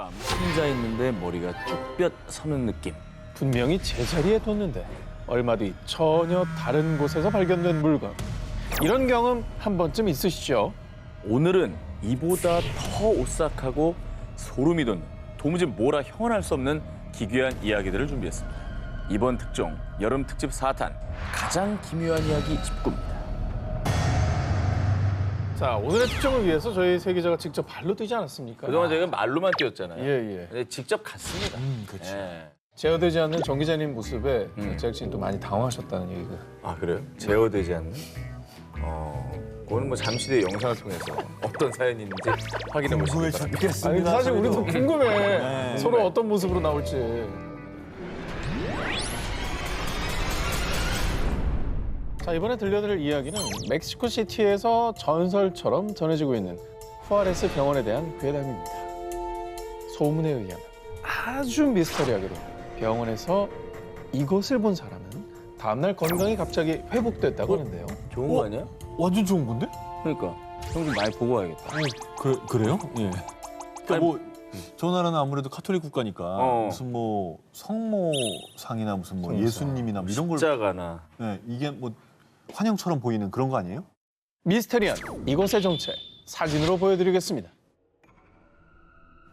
밤 혼자 있는데 머리가 쭈뼛 서는 느낌. 분명히 제자리에 뒀는데 얼마 뒤 전혀 다른 곳에서 발견된 물건. 이런 경험 한 번쯤 있으시죠? 오늘은 이보다 더 오싹하고 소름이 돋는 도무지 뭐라 형언할 수 없는 기괴한 이야기들을 준비했습니다. 이번 특종 여름 특집 4탄 가장 기묘한 이야기 집구입니다. 자, 오늘의 특종을 위해서 저희 세 기자가 직접 발로 뛰지 않았습니까? 그동안 저희가 말로만 뛰었잖아요. 예. 근데 직접 갔습니다. 그렇죠. 예. 제어되지 않는 정 기자님 모습에 제작진도 많이 당황하셨다는 얘기가. 아 그래요? 제어되지 않는? 그거는 뭐 잠시 뒤에 영상을 통해서 어떤 사연이 있는지 확인해 보시기 바랍니다. 아니, 사실 우리도 궁금해. 서로 어떤 모습으로 나올지. 자, 이번에 들려드릴 이야기는 멕시코 시티에서 전설처럼 전해지고 있는 후아레스 병원에 대한 괴담입니다. 소문에 의하면 아주 미스터리하게도 병원에서 이것을 본 사람은 다음날 건강이 갑자기 회복됐다고 하는데요. 좋은 거 아니야? 완전 좋은 건데? 그러니까 형 좀 많이 보고 와야겠다. 그래요? 예. 그러니까 뭐 저 나라는 아무래도 카톨릭 국가니까 무슨 뭐 성모상이나 무슨 뭐 성모상. 예수님이나 뭐 이런 걸 십자가나. 네, 이게 뭐 환영처럼 보이는 그런 거 아니에요? 미스테리한 이곳의 정체 사진으로 보여드리겠습니다.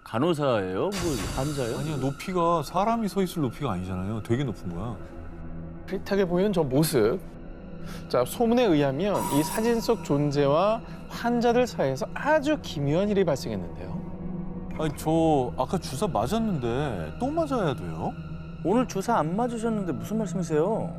간호사예요? 뭐 환자예요? 아니요, 높이가 사람이 서 있을 높이가 아니잖아요. 되게 높은 거야. 흐릿하게 보이는 저 모습. 자, 소문에 의하면 이 사진 속 존재와 환자들 사이에서 아주 기묘한 일이 발생했는데요. 아니 저 아까 주사 맞았는데 또 맞아야 돼요? 오늘 주사 안 맞으셨는데 무슨 말씀이세요?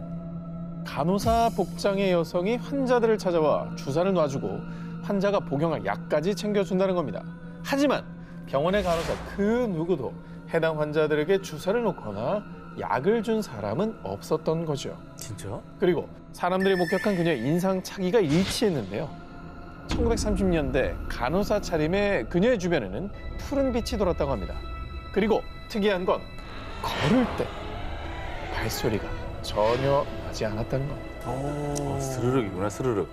간호사 복장의 여성이 환자들을 찾아와 주사를 놔주고 환자가 복용할 약까지 챙겨준다는 겁니다. 하지만 병원의 간호사 그 누구도 해당 환자들에게 주사를 놓거나 약을 준 사람은 없었던 거죠. 진짜? 그리고 사람들이 목격한 그녀의 인상 차기가 일치했는데요. 1930년대 간호사 차림의 그녀의 주변에는 푸른 빛이 돌았다고 합니다. 그리고 특이한 건 걸을 때 발소리가 전혀 나지 않았다는 겁니다. 스르륵이구나, 스르륵.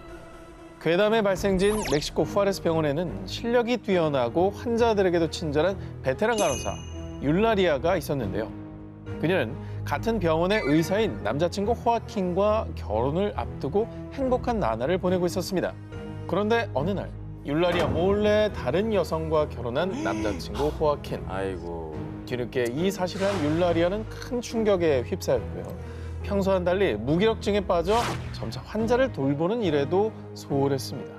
괴담의 발생지인 멕시코 후아레스 병원에는 실력이 뛰어나고 환자들에게도 친절한 베테랑 간호사 율라리아가 있었는데요. 그녀는 같은 병원의 의사인 남자친구 호아킨과 결혼을 앞두고 행복한 나날을 보내고 있었습니다. 그런데 어느 날 율라리아 몰래 다른 여성과 결혼한 남자친구 호아킨. 아이고. 뒤늦게 이 사실을 한 율라리아는 큰 충격에 휩싸였고요. 평소와는 달리 무기력증에 빠져 점차 환자를 돌보는 일에도 소홀했습니다.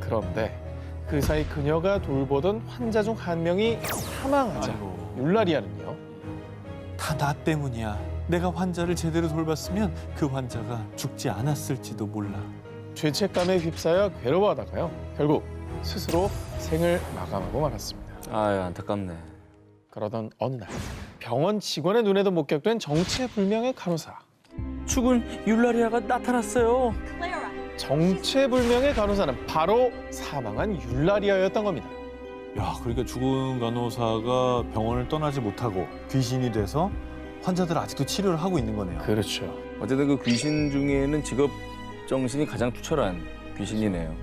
그런데 그 사이 그녀가 돌보던 환자 중 한 명이 사망하자 율라리아는요. 다 나 때문이야. 내가 환자를 제대로 돌봤으면 그 환자가 죽지 않았을지도 몰라. 죄책감에 휩싸여 괴로워하다가요. 결국 스스로 생을 마감하고 말았습니다. 아유, 안타깝네. 그러던 어느 날 병원 직원의 눈에도 목격된 정체불명의 간호사. 죽은 율라리아가 나타났어요. 정체불명의 간호사는 바로 사망한 율라리아였던 겁니다. 야, 그러니까 죽은 간호사가 병원을 떠나지 못하고 귀신이 돼서 환자들 아직도 치료를 하고 있는 거네요. 그렇죠. 어쨌든 그 귀신 중에는 직업 정신이 가장 투철한 귀신이네요.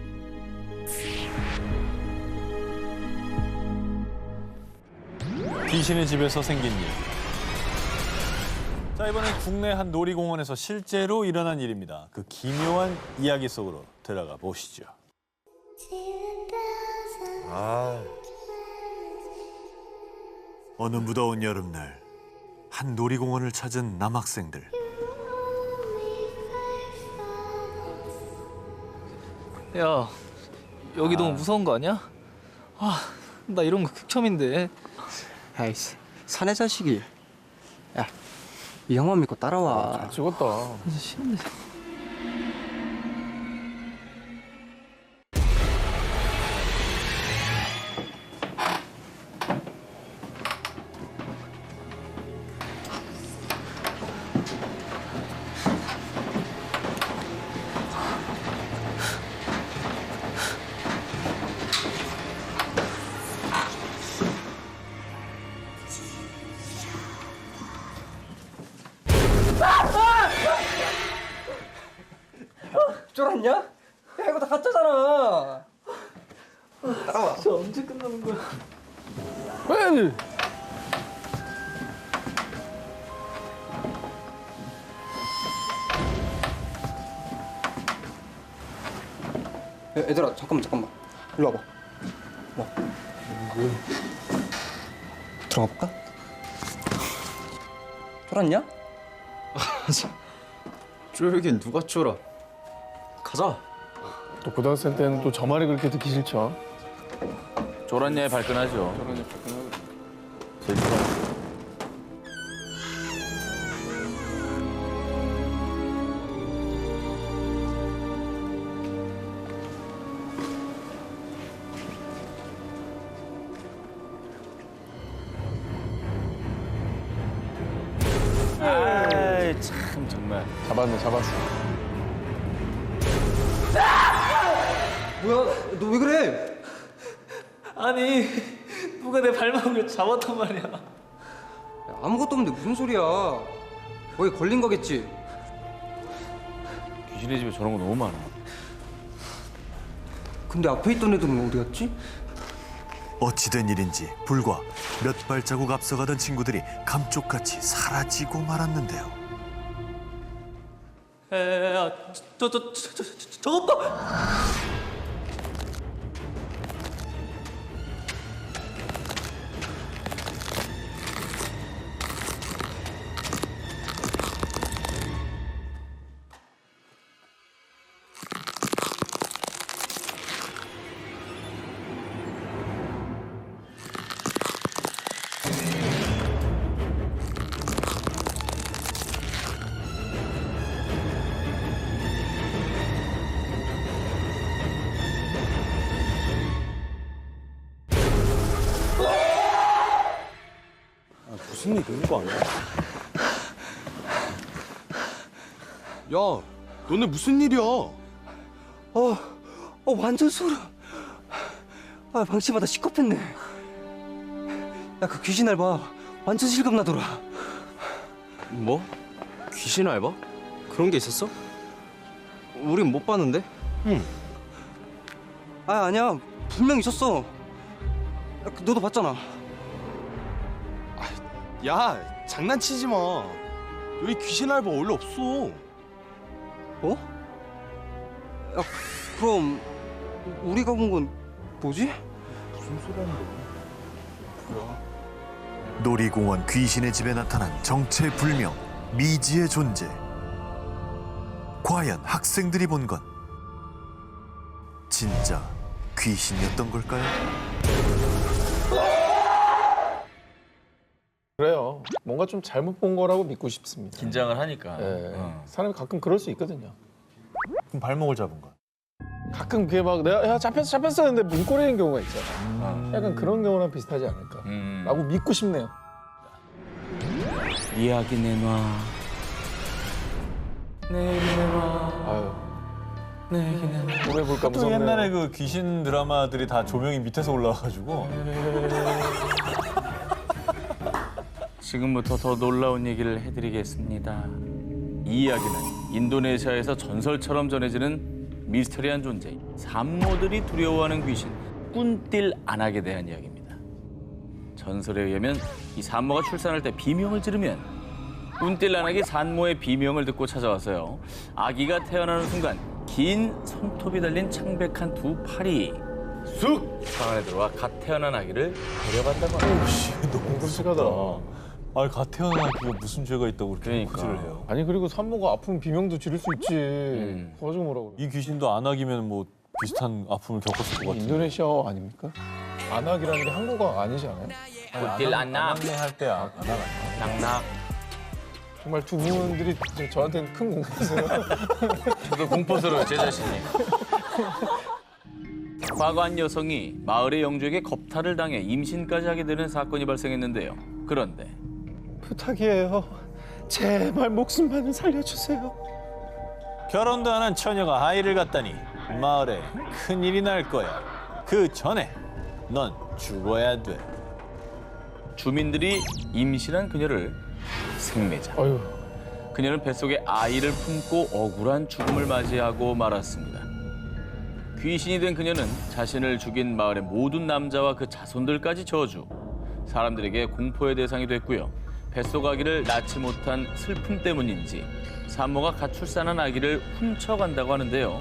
귀신의 집에서 생긴 일. 자, 이번엔 국내 한 놀이공원에서 실제로 일어난 일입니다. 그 기묘한 이야기 속으로 들어가 보시죠. 어느 무더운 여름날 한 놀이공원을 찾은 남학생들. 야, 여기 너무 무서운 거 아니야? 아, 나 이런 거 극혐인데. 아이씨, 사내 자식이. 야, 이 형만 믿고 따라와. 죽었다. 진짜 싫은데. 쫄았냐? 야, 이거 다 가짜잖아. 따라와. 진짜 언제 끝나는 거야? 에이! 얘들아 잠깐만 일로 와봐. 뭐? 들어가 볼까? 쫄았냐? 쫄긴 누가 쫄아? 가자. 또 고등학생 때는 또 저 말이 그렇게 듣기 싫죠. 졸았냐에 발끈하죠. 제일 좋아요. 아이, 참 정말. 잡았어. 뭐야? 너 왜 그래? 아니 누가 내 발목을 잡았단 말이야. 야, 아무것도 없는데 무슨 소리야? 거기 걸린 거겠지? 귀신의 집에 저런 거 너무 많아. 근데 앞에 있던 애들은 어디 갔지? 어찌된 일인지 불과 몇 발자국 앞서가던 친구들이 감쪽같이 사라지고 말았는데요. 야, 저것 봐. 무슨 일 있는 거 아니야? 야, 너네 무슨 일이야? 완전 소름. 방심하다 시겁했네. 야, 그 귀신 알바 완전 실감 나더라. 뭐? 귀신 알바? 그런 게 있었어? 우린 못 봤는데? 아니야. 분명 있었어. 야, 너도 봤잖아. 야, 장난치지 마. 여기 귀신 알바 원래 없어. 어? 야, 그럼 우리가 본 건 뭐지? 놀이공원 귀신의 집에 나타난 정체불명 미지의 존재. 과연 학생들이 본 건 진짜 귀신이었던 걸까요? 그래요. 뭔가 좀 잘못 본 거라고 믿고 싶습니다. 긴장을 하니까. 예. 어. 사람이 가끔 그럴 수 있거든요. 그럼 발목을 잡은 거야. 가끔 그게 막 내가 야 잡혔어 했는데 문고리는 경우가 있잖아. 약간 그런 경우랑 비슷하지 않을까. 라고 믿고 싶네요. 이야기 내놔. 내 얘기 내놔. 아유. 내 얘기 내놔. 오래 볼까 또 무섭네요. 옛날에 그 귀신 드라마들이 다 조명이 밑에서 올라와가지고 지금부터 더 놀라운 얘기를 해드리겠습니다. 이 이야기는 인도네시아에서 전설처럼 전해지는 미스터리한 존재, 산모들이 두려워하는 귀신, 꾼띨 안악에 대한 이야기입니다. 전설에 의하면 이 산모가 출산할 때 비명을 지르면 꾼띨 안악이 산모의 비명을 듣고 찾아와서요. 아기가 태어나는 순간 긴 손톱이 달린 창백한 두 팔이 쑥 방 안에 들어와 갓 태어난 아기를 데려간다고 합니다. 너무 끔찍하다. 아, 갓 태어난 아기가 무슨 죄가 있다고 그렇게 그러니까. 코치를 해요. 아니 그리고 산모가 아프면 비명도 지를 수 있지. 그거 가지고 뭐라고 그래. 이 귀신도 안악이면 뭐 비슷한 아픔을 겪었을 것 같은데. 인도네시아 아닙니까? 안악이라는 게 한국어 아니지 않아요? 꾼띨 안악, 할때 안악 아니야. 낙낙. 정말 두 분들이 저한테는 큰 공포세요. 저도 공포스러워요, 제 자신이. 과거 한 여성이 마을의 영주에게 겁탈을 당해 임신까지 하게 되는 사건이 발생했는데요. 그런데 부탁이에요. 제발 목숨만은 살려주세요. 결혼도 안 한 처녀가 아이를 갖다니 마을에 큰일이 날 거야. 그 전에 넌 죽어야 돼. 주민들이 임신한 그녀를 생매자. 어휴. 그녀는 뱃속에 아이를 품고 억울한 죽음을 맞이하고 말았습니다. 귀신이 된 그녀는 자신을 죽인 마을의 모든 남자와 그 자손들까지 저주, 사람들에게 공포의 대상이 됐고요. 뱃속아기를 낳지 못한 슬픔 때문인지 산모가 갓 출산한 아기를 훔쳐간다고 하는데요.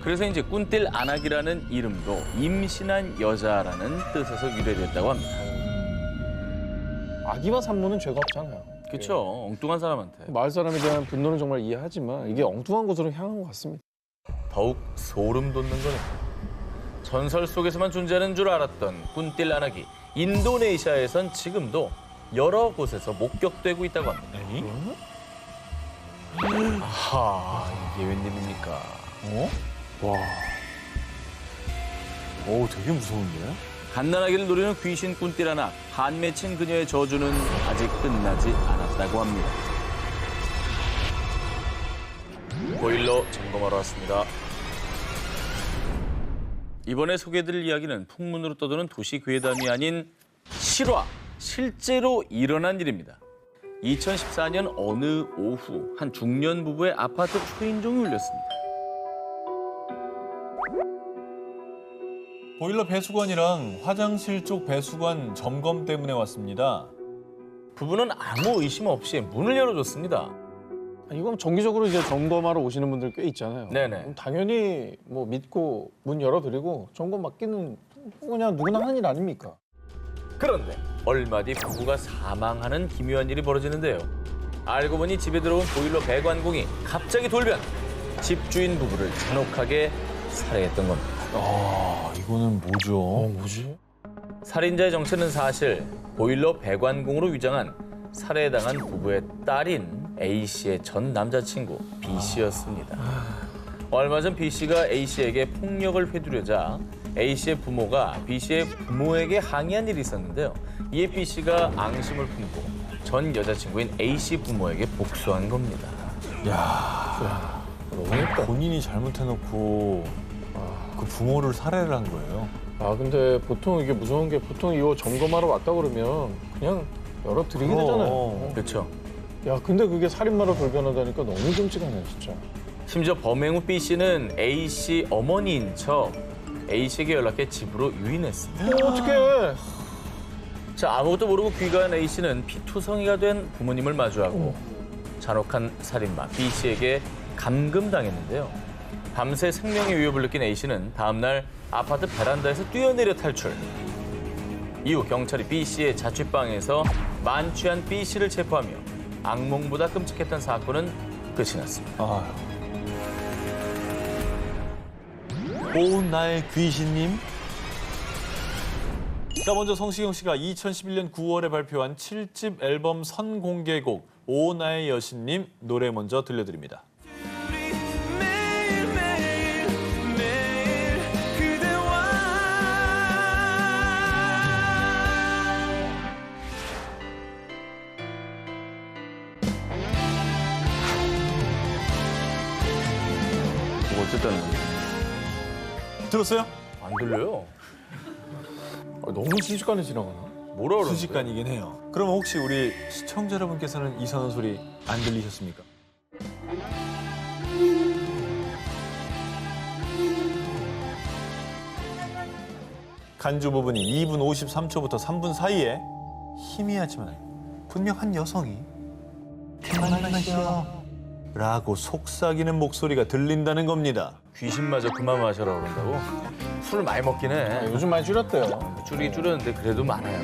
그래서 이제 꾼띨 안아기라는 이름도 임신한 여자라는 뜻에서 유래됐다고 합니다. 아기와 산모는 죄가 없잖아요. 그렇죠. 엉뚱한 사람한테. 마을 사람에 대한 분노는 정말 이해하지만 이게 엉뚱한 곳으로 향한 것 같습니다. 더욱 소름 돋는 거는 전설 속에서만 존재하는 줄 알았던 꾼띨 안아기. 인도네시아에선 지금도 여러 곳에서 목격되고 있다고 합니다. 아하, 이게 웬일입니까? 어? 와. 오, 되게 무서운데? 갓난아기를 노리는 귀신 꾼띨 하나, 한 맺힌 그녀의 저주는 아직 끝나지 않았다고 합니다. 보일러 점검하러 왔습니다. 이번에 소개해드릴 이야기는 풍문으로 떠도는 도시 괴담이 아닌 실화, 실제로 일어난 일입니다. 2014년 어느 오후 한 중년 부부의 아파트 초인종이 울렸습니다. 보일러 배수관이랑 화장실 쪽 배수관 점검 때문에 왔습니다. 부부는 아무 의심 없이 문을 열어줬습니다. 이건 정기적으로 이제 점검하러 오시는 분들 꽤 있잖아요. 네네. 그럼 당연히 뭐 믿고 문 열어드리고 점검 맡기는 그냥 누구나 하는 일 아닙니까? 그런데 얼마 뒤 부부가 사망하는 기묘한 일이 벌어지는데요. 알고 보니 집에 들어온 보일러 배관공이 갑자기 돌변. 집주인 부부를 잔혹하게 살해했던 겁니다. 아, 이거는 뭐죠? 뭐지? 살인자의 정체는 사실 보일러 배관공으로 위장한 살해당한 부부의 딸인 A씨의 전 남자친구 B씨였습니다. 얼마 전 B씨가 A씨에게 폭력을 회두려자 A씨의 부모가 B씨의 부모에게 항의한 일이 있었는데요. 이에 B씨가 앙심을 품고 전 여자친구인 A씨 부모에게 복수한 겁니다. 야, 너무했다. 본인이 잘못해놓고 그 부모를 살해를 한 거예요. 아 근데 보통 이게 무서운 게 보통 이거 점검하러 왔다 그러면 그냥 열어드리게 되잖아요. 그렇죠. 야 근데 그게 살인마로 돌변하다니까 너무 끔찍하네 진짜. 심지어 범행 후 B씨는 A씨 어머니인 척 A씨에게 연락해 집으로 유인했습니다. 어떡해. 자, 아무것도 모르고 귀가한 A씨는 피투성이가 된 부모님을 마주하고 잔혹한 살인마 B씨에게 감금당했는데요. 밤새 생명의 위협을 느낀 A씨는 다음 날 아파트 베란다에서 뛰어내려 탈출. 이후 경찰이 B씨의 자취방에서 만취한 B씨를 체포하며 악몽보다 끔찍했던 사건은 끝이 났습니다. 아휴. 오, 나의 귀신님. 자, 먼저 성시경 씨가 2011년 9월에 발표한 7집 앨범 선공개곡 오, 나의 여신님 노래 먼저 들려드립니다. 어쨌든 들었어요? 안 들려요. 너무 순식간에 지나가나? 뭐라 그러는데? 순식간이긴 해요. 그럼 혹시 우리 시청자 여러분께서는 이선원 소리 안 들리셨습니까? 간주 부분이 2분 53초부터 3분 사이에 희미하지만 분명 한 여성이 그만하시오 라고 속삭이는 목소리가 들린다는 겁니다. 귀신마저 그만 마셔라 그런다고? 술을 많이 먹긴 해. 요즘 많이 줄였대요. 줄이 줄였는데 그래도 많아요.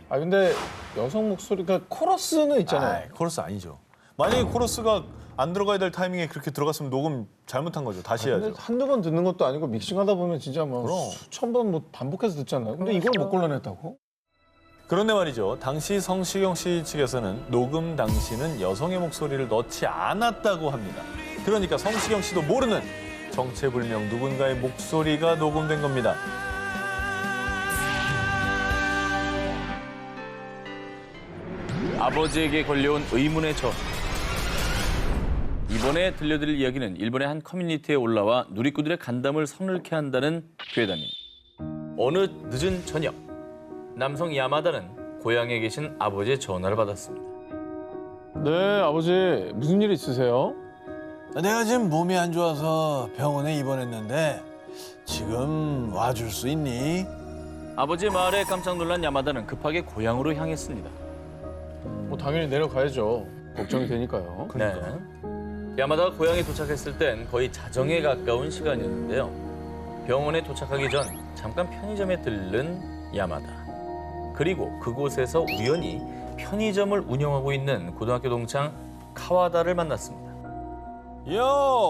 아 근데 여성 목소리가 코러스는 있잖아요. 코러스 아니죠. 만약에 코러스가 안 들어가야 될 타이밍에 그렇게 들어갔으면 녹음 잘못한 거죠. 다시 근데 해야죠. 한두 번 듣는 것도 아니고 믹싱하다 보면 진짜 뭐 그럼. 수천 번 뭐 반복해서 듣잖아요. 근데 이걸 못 골라냈다고? 그런데 말이죠. 당시 성시경 씨 측에서는 녹음 당시는 여성의 목소리를 넣지 않았다고 합니다. 그러니까 성시경 씨도 모르는 정체불명 누군가의 목소리가 녹음된 겁니다. 아버지에게 걸려온 의문의 저. 이번에 들려드릴 이야기는 일본의 한 커뮤니티에 올라와 누리꾼들의 간담을 서늘케 한다는 괴담입니다. 어느 늦은 저녁, 남성 야마다는 고향에 계신 아버지의 전화를 받았습니다. 네 아버지 무슨 일 있으세요? 내가 지금 몸이 안 좋아서 병원에 입원했는데 지금 와줄 수 있니? 아버지의 말에 깜짝 놀란 야마다는 급하게 고향으로 향했습니다. 뭐 당연히 내려가야죠. 걱정이 되니까요. 네. 야마다가 고향에 도착했을 땐 거의 자정에 가까운 시간이었는데요. 병원에 도착하기 전 잠깐 편의점에 들른 야마다. 그리고 그곳에서 우연히 편의점을 운영하고 있는 고등학교 동창 카와다를 만났습니다. 이야,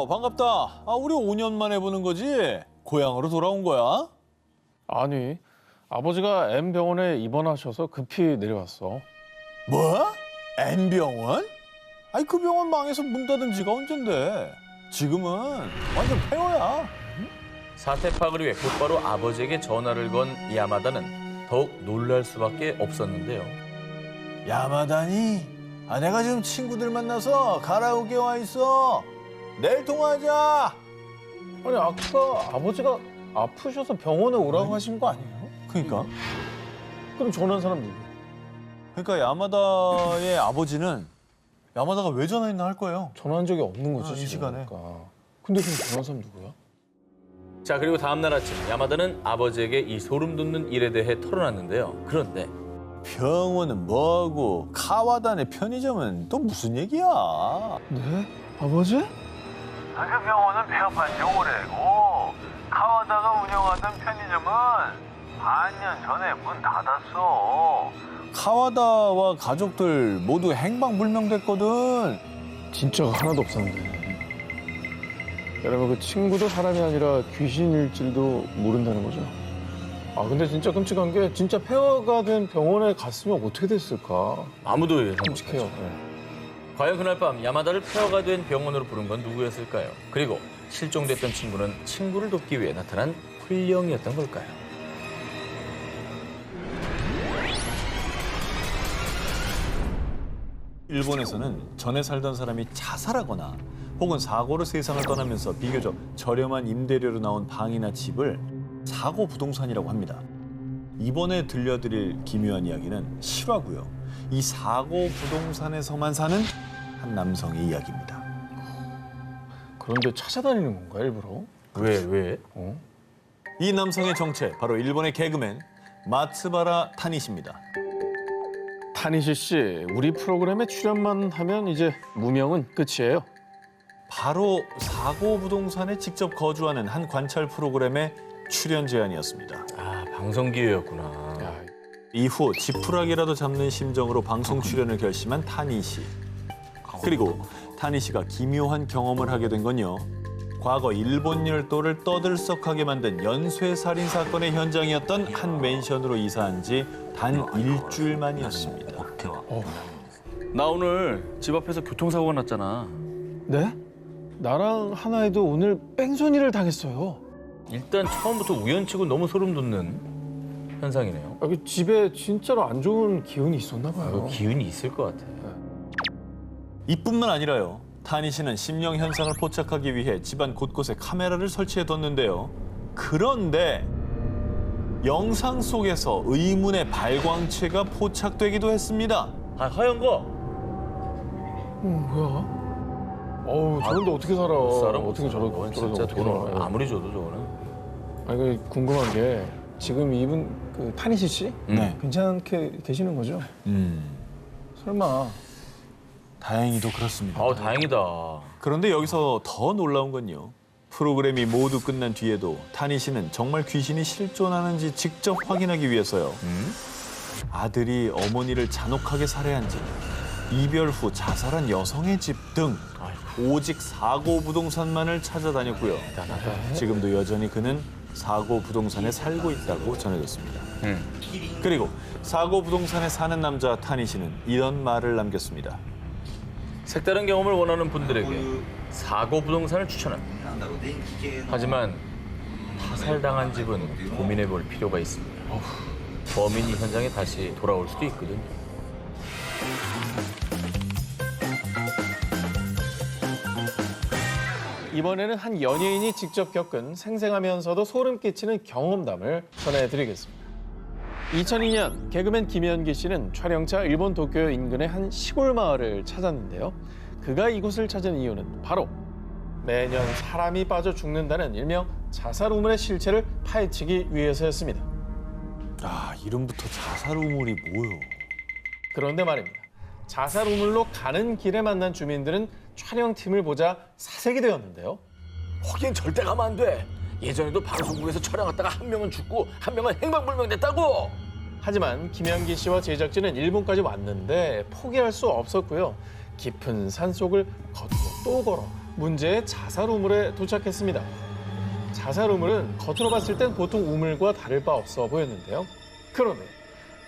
반갑다. 우리 5년 만에 보는 거지? 고향으로 돌아온 거야? 아니, 아버지가 M병원에 입원하셔서 급히 내려왔어. 뭐? N병원? 아니, 그 병원 망해서 문 닫은 지가 언젠데. 지금은 완전 폐허야. 사태 파악을 위해 곧바로 아버지에게 전화를 건 야마다는 더욱 놀랄 수밖에 없었는데요. 야마다니? 내가 지금 친구들 만나서 가라오케 와 있어. 내일 통화하자. 아니, 아까 아버지가 아프셔서 병원에 오라고 하신 거 아니에요? 그러니까? 그럼 전화한 사람 누구? 그러니까 야마다의 아버지는 야마다가 왜 전화했나 할 거예요. 전화한 적이 없는 거지, 이 지금. 시간에. 그러니까. 근데 그럼 전화한 사람 누구야? 자, 그리고 다음 날 아침 야마다는 아버지에게 이 소름 돋는 일에 대해 털어놨는데요. 그런데 병원은 뭐고 카와다네 편의점은 또 무슨 얘기야? 네? 아버지? 그 병원은 폐업한 지 오래고 카와다가 운영하던 편의점은 반년 전에 문 닫았어. 카와다와 가족들 모두 행방불명됐거든. 진짜가 하나도 없었는데. 여러분, 그 친구도 사람이 아니라 귀신일지도 모른다는 거죠. 근데 진짜 끔찍한 게 진짜 폐허가 된 병원에 갔으면 어떻게 됐을까? 아무도 예상 끔찍해요. 못했죠. 네. 과연 그날 밤 야마다를 폐허가 된 병원으로 부른 건 누구였을까요? 그리고 실종됐던 친구는 친구를 돕기 위해 나타난 풀령이었던 걸까요? 일본에서는 전에 살던 사람이 자살하거나 혹은 사고로 세상을 떠나면서 비교적 저렴한 임대료로 나온 방이나 집을 사고 부동산이라고 합니다. 이번에 들려드릴 기묘한 이야기는 실화고요. 이 사고 부동산에서만 사는 한 남성의 이야기입니다. 그런데 찾아다니는 건가, 일부러? 왜? 이 남성의 정체, 바로 일본의 개그맨 마츠바라 타니시입니다. 타니시 씨, 우리 프로그램에 출연만 하면 이제 무명은 끝이에요. 바로 사고 부동산에 직접 거주하는 한 관찰 프로그램의 출연 제안이었습니다. 방송 기회였구나. 야, 이후 지푸라기라도 잡는 심정으로 방송 출연을 결심한 타니시. 그리고 타니시가 기묘한 경험을 하게 된 건요. 과거 일본 열도를 떠들썩하게 만든 연쇄살인 사건의 현장이었던 한 맨션으로 이사한 지 단 일주일 만이었습니다. 나 오늘 집 앞에서 교통사고가 났잖아. 네? 나랑 하나이도 오늘 뺑소니를 당했어요. 일단 처음부터 우연치고 너무 소름 돋는 현상이네요. 그 집에 진짜로 안 좋은 기운이 있었나 봐요. 기운이 있을 것 같아. 이뿐만 아니라요. 타니시는 심령 현상을 포착하기 위해 집안 곳곳에 카메라를 설치해뒀는데요. 그런데 영상 속에서 의문의 발광체가 포착되기도 했습니다. 하얀 거. 뭐야? 저런데 어떻게 살아? 사람 어떻게 그건 진짜 어떻게 돈을 살아? 아무리 줘도 저거는. 아니, 그 궁금한 게 지금 이분 그 타니시 씨 네. 괜찮게 계시는 거죠? 설마. 다행히도 그렇습니다. 다행이다. 그런데 여기서 더 놀라운 건요. 프로그램이 모두 끝난 뒤에도 타니시는 정말 귀신이 실존하는지 직접 확인하기 위해서요. 아들이 어머니를 잔혹하게 살해한 집, 이별 후 자살한 여성의 집 등 오직 사고 부동산만을 찾아다녔고요. 지금도 여전히 그는 사고 부동산에 살고 있다고 전해졌습니다. 그리고 사고 부동산에 사는 남자 타니시는 이런 말을 남겼습니다. 색다른 경험을 원하는 분들에게 사고 부동산을 추천합니다. 하지만 타살당한 집은 고민해 볼 필요가 있습니다. 범인이 현장에 다시 돌아올 수도 있거든요. 이번에는 한 연예인이 직접 겪은 생생하면서도 소름 끼치는 경험담을 전해드리겠습니다. 2002년 개그맨 김현기 씨는 촬영차 일본 도쿄 인근의 한 시골 마을을 찾았는데요. 그가 이곳을 찾은 이유는 바로 매년 사람이 빠져 죽는다는 일명 자살 우문의 실체를 파헤치기 위해서였습니다. 아, 이름부터 자살 우물이 뭐요? 그런데 말입니다. 자살 우물로 가는 길에 만난 주민들은 촬영팀을 보자 사색이 되었는데요. 거긴 절대 가면 안 돼. 예전에도 방송국에서 촬영했다가 한 명은 죽고 한 명은 행방불명됐다고. 하지만 김현기 씨와 제작진은 일본까지 왔는데 포기할 수 없었고요. 깊은 산속을 걷고 또 걸어 문제의 자살 우물에 도착했습니다. 자살 우물은 겉으로 봤을 땐 보통 우물과 다를 바 없어 보였는데요. 그런데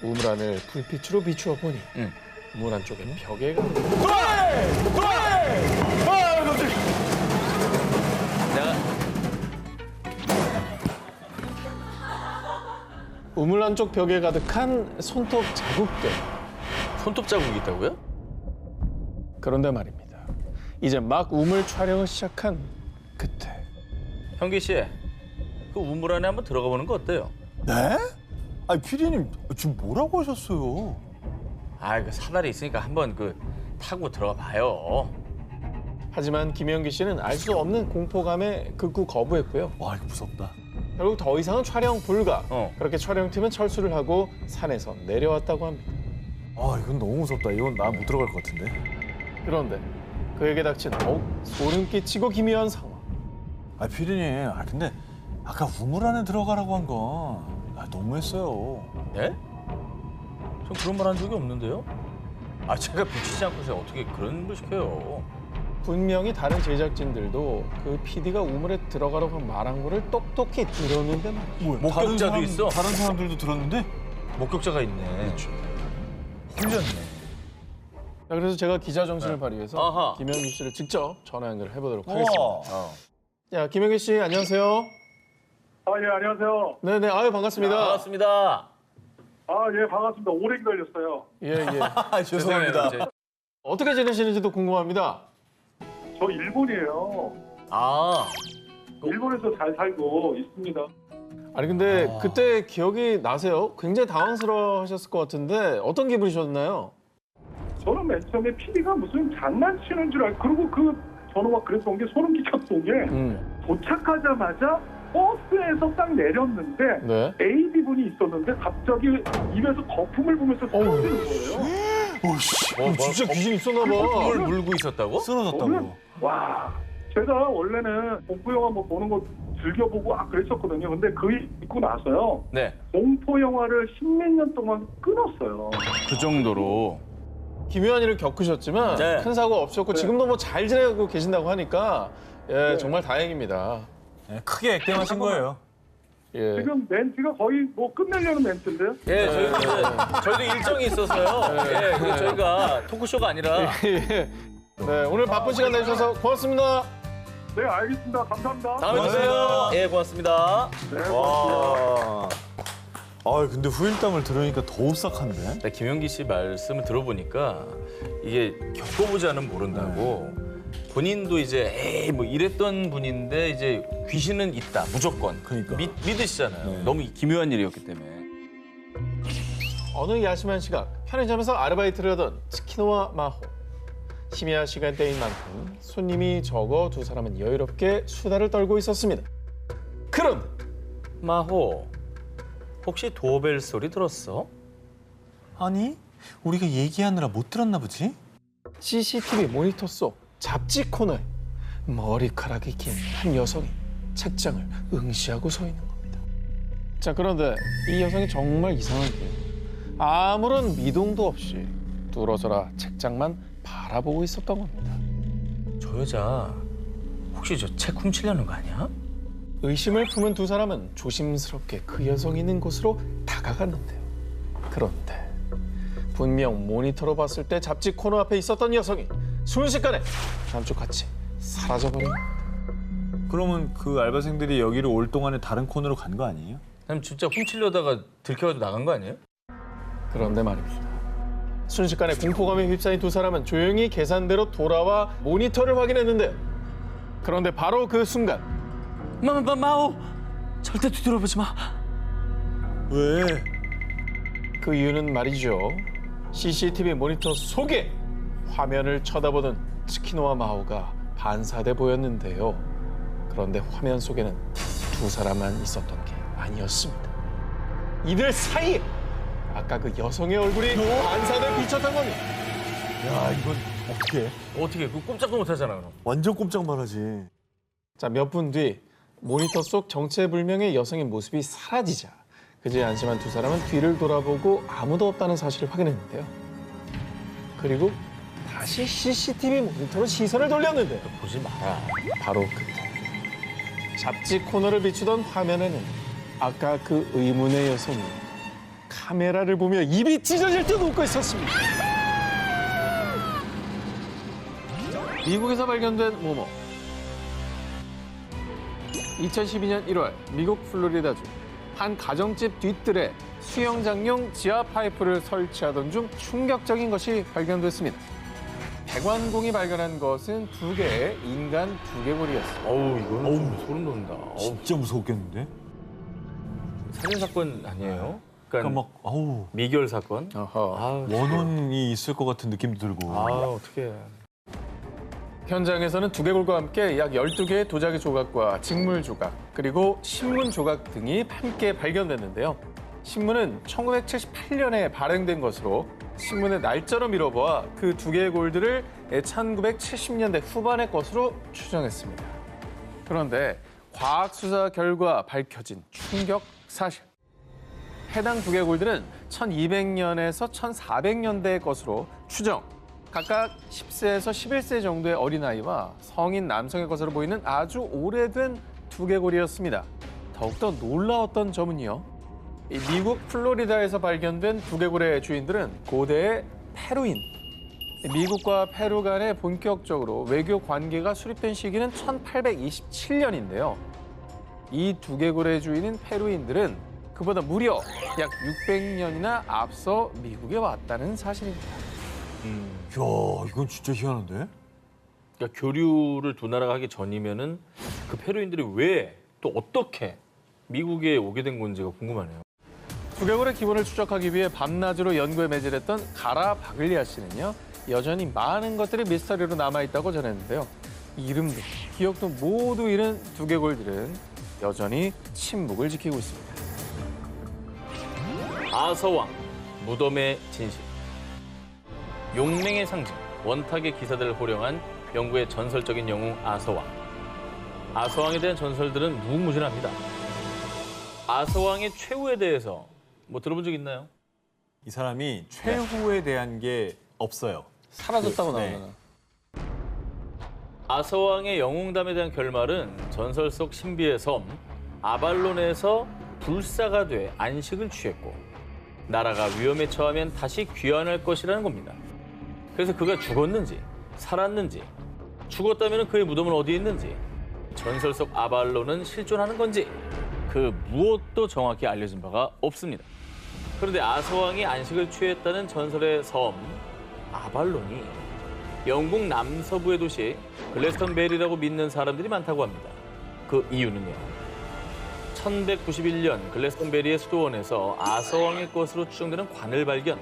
우물 안을 불빛으로 비추어 보니 우물 안쪽에는 벽에가 내가 우물 안쪽 벽에 가득한 손톱 자국들. 손톱 자국이 있다고요? 그런데 말입니다. 이제 막 우물 촬영을 시작한 그때 현기 씨, 그 우물 안에 한번 들어가 보는 거 어때요? 네? 아니, 피디님 지금 뭐라고 하셨어요? 아, 그 사다리 있으니까 한번 그 타고 들어가 봐요. 하지만 김현기 씨는 알 수 없는 공포감에 극구 거부했고요. 와, 이거 무섭다. 결국 더 이상은 촬영 불가. 어. 그렇게 촬영팀은 철수를 하고 산에서 내려왔다고 합니다. 아, 이건 너무 무섭다. 이건 나 못 들어갈 것 같은데. 그런데 그에게 닥친 더욱 소름 끼치고 기묘한 상황. 아, 피디님. 아, 근데 아까 우물 안에 들어가라고 한 건 너무했어요. 네? 전 그런 말 한 적이 없는데요? 아, 제가 비치지 않고서 어떻게 그런 걸 시켜요? 분명히 다른 제작진들도 그 PD가 우물에 들어가라고 말한 거를 똑똑히 들었는데 말이죠. 목격자도 있어? 다른 사람들도 들었는데? 목격자가 있네. 홀렸네. 자, 그래서 제가 기자 정신을 발휘해서 아하. 김현기 씨를 직접 전화 연결을 해보도록 우와. 하겠습니다. 야, 김현기 씨 안녕하세요. 아, 예, 안녕하세요. 네네, 아유 반갑습니다. 반갑습니다. 아, 예, 반갑습니다. 오래 기다렸어요. 예, 예. 아, 죄송합니다. 죄송해요, 이제. 어떻게 지내시는지도 궁금합니다. 저 일본이에요. 아, 일본에서 잘 살고 있습니다. 아니 근데 그때 기억이 나세요? 굉장히 당황스러워하셨을 것 같은데 어떤 기분이셨나요? 저는 맨 처음에 PD가 무슨 장난치는 줄 알고, 그리고 저는 막 그랬던 게 소름 끼쳤던 게 도착하자마자 버스에서 딱 내렸는데 네. AD분이 있었는데 갑자기 입에서 거품을 보면서 쓰러지는 거예요. 오씨. 진짜 귀신 있었나 봐. 물 물고 있었다고? 쓰러졌다고. 와, 제가 원래는 공포 영화 뭐 보는 거 즐겨보고 그랬었거든요. 근데 있고 나서요, 네. 공포 영화를 십몇 년 동안 끊었어요. 그 정도로. 기묘한 일을 겪으셨지만 네. 큰 사고 없었고 지금도 뭐 잘 지내고 계신다고 하니까 예, 네. 정말 다행입니다. 네, 크게 액땜하신 거예요. 예. 지금 멘트가 거의 뭐 끝내려는 멘트인데요. 예, 저희도 일정이 있어서요. 예, 그리고 저희가 토크쇼가 아니라. 예. 네, 오늘 바쁜 시간 내주셔서 고맙습니다. 네, 알겠습니다. 감사합니다. 다음에 주세요. 예, 고맙습니다. 네, 고맙습니다. 와. 아, 근데 후일담을 들으니까 더 오싹한데? 네, 김현기 씨 말씀을 들어보니까 이게 겪어보지 않으면 모른다고. 본인도 이제 에이 뭐 이랬던 분인데 이제 귀신은 있다 무조건. 그러니까. 믿으시잖아요. 네. 너무 기묘한 일이었기 때문에. 어느 야심한 시각 편의점에서 아르바이트를 하던 치키노와 마호. 심야 시간대인 만큼 손님이 적어 두 사람은 여유롭게 수다를 떨고 있었습니다. 그런데 마호, 혹시 도어벨 소리 들었어? 아니, 우리가 얘기하느라 못 들었나 보지? CCTV 모니터 속 잡지 코너에 머리카락이 긴 한 여성이 책장을 응시하고 서 있는 겁니다. 자, 그런데 이 여성이 정말 이상하게 아무런 미동도 없이 뚫어져라 책장만 바라보고 있었던 겁니다. 저 여자 혹시 저 책 훔치려는 거 아니야? 의심을 품은 두 사람은 조심스럽게 그 여성이 있는 곳으로 다가갔는데요. 그런데 분명 모니터로 봤을 때 잡지 코너 앞에 있었던 여성이 순식간에 감쪽같이 사라져버린 겁니다. 그러면 그 알바생들이 여기를 올 동안에 다른 코너로 간 거 아니에요? 아니면 진짜 훔치려다가 들켜가지고 나간 거 아니에요? 그런데 말입니다. 순식간에 공포감에 휩싸인 두 사람은 조용히 계산대로 돌아와 모니터를 확인했는데요. 그런데 바로 그 순간 마오, 절대 뒤돌아보지 마. 왜? 그 이유는 말이죠. CCTV 모니터 속에 화면을 쳐다보는 치키노와 마오가 반사돼 보였는데요. 그런데 화면 속에는 두 사람만 있었던 게 아니었습니다. 이들 사이에 아까 그 여성의 얼굴이 반사돼 비쳤던 겁니다. 야, 이건 어떻게? 어떻게 그 꼼짝도 못하잖아 그럼. 완전 꼼짝만 하지. 자, 몇 분 뒤 모니터 속 정체불명의 여성의 모습이 사라지자 그제야 안심한 두 사람은 뒤를 돌아보고 아무도 없다는 사실을 확인했는데요. 그리고 다시 CCTV 모니터로 시선을 돌렸는데 보지 마라. 바로 그때 잡지 코너를 비추던 화면에는 아까 그 의문의 여성이 카메라를 보며 입이 찢어질 듯 웃고 있었습니다. 미국에서 발견된 모모. 2012년 1월 미국 플로리다주 한 가정집 뒤뜰에 수영장용 지하 파이프를 설치하던 중 충격적인 것이 발견됐습니다. 배관공이 발견한 것은 2개의 인간 두개골이었습니다. 어우 이거는 좀 소름 돋는다. 진짜 무서웠겠는데? 살인 사건 아니에요? 그러니까 막 아우 미결 사건? 어허. 아우, 원혼이 있을 것 같은 느낌도 들고. 아 어떡해. 현장에서는 두개골과 함께 약 12개의 도자기 조각과 직물 조각, 그리고 신문 조각 등이 함께 발견됐는데요. 신문은 1978년에 발행된 것으로 신문의 날짜로 미뤄보아 그 두개골들을 1970년대 후반의 것으로 추정했습니다. 그런데 과학 수사 결과 밝혀진 충격 사실. 해당 두개골들은 1200년에서 1400년대의 것으로 추정. 각각 10세에서 11세 정도의 어린아이와 성인 남성의 것으로 보이는 아주 오래된 두개골이었습니다. 더욱더 놀라웠던 점은요. 이 미국 플로리다에서 발견된 두개골의 주인들은 고대의 페루인. 미국과 페루 간에 본격적으로 외교 관계가 수립된 시기는 1827년인데요. 이 두개골의 주인인 페루인들은 그보다 무려 약 600년이나 앞서 미국에 왔다는 사실입니다. 야, 이건 진짜 희한한데? 그러니까 교류를 두 나라가 하기 전이면은 그 페루인들이 왜 또 어떻게 미국에 오게 된 건지가 궁금하네요. 두개골의 기본을 추적하기 위해 밤낮으로 연구에 매진했던 가라 바글리아 씨는요. 여전히 많은 것들이 미스터리로 남아있다고 전했는데요. 이름도 기억도 모두 잃은 두개골들은 여전히 침묵을 지키고 있습니다. 아서왕, 무덤의 진실. 용맹의 상징, 원탁의 기사들을 호령한 영국의 전설적인 영웅 아서왕. 아서왕에 대한 전설들은 무궁무진합니다. 아서왕의 최후에 대해서 뭐 들어본 적 있나요? 이 사람이 최후에 대한 게 없어요. 사라졌다고 네. 나오잖아. 아서왕의 영웅담에 대한 결말은 전설 속 신비의 섬 아발론에서 불사가 돼 안식을 취했고 나라가 위험에 처하면 다시 귀환할 것이라는 겁니다. 그래서 그가 죽었는지 살았는지 죽었다면 그의 무덤은 어디에 있는지 전설 속 아발론은 실존하는 건지 그 무엇도 정확히 알려진 바가 없습니다. 그런데 아서왕이 안식을 취했다는 전설의 섬 아발론이 영국 남서부의 도시 글래스턴베리라고 믿는 사람들이 많다고 합니다. 그 이유는요. 1191년 글래스턴베리의 수도원에서 아서왕의 것으로 추정되는 관을 발견.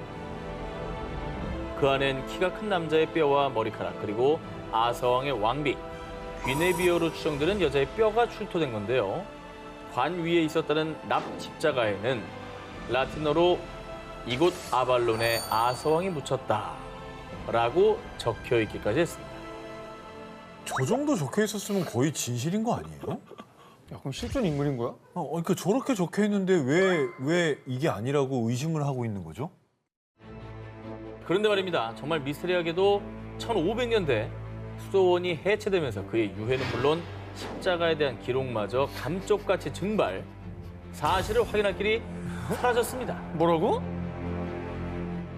그 안엔 키가 큰 남자의 뼈와 머리카락 그리고 아서왕의 왕비 귀네비어로 추정되는 여자의 뼈가 출토된 건데요. 관 위에 있었다는 납 십자가에는 라틴어로 이곳 아발론에 아서왕이 묻혔다라고 적혀 있기까지 했습니다. 저 정도 적혀 있었으면 거의 진실인 거 아니에요? 야, 그럼 실존 인물인 거야? 그러니까 저렇게 적혀 있는데 왜 이게 아니라고 의심을 하고 있는 거죠? 그런데 말입니다. 정말 미스터리하게도 1500년대 수도원이 해체되면서 그의 유해는 물론 십자가에 대한 기록마저 감쪽같이 증발, 사실을 확인할 길이 사라졌습니다. 뭐라고?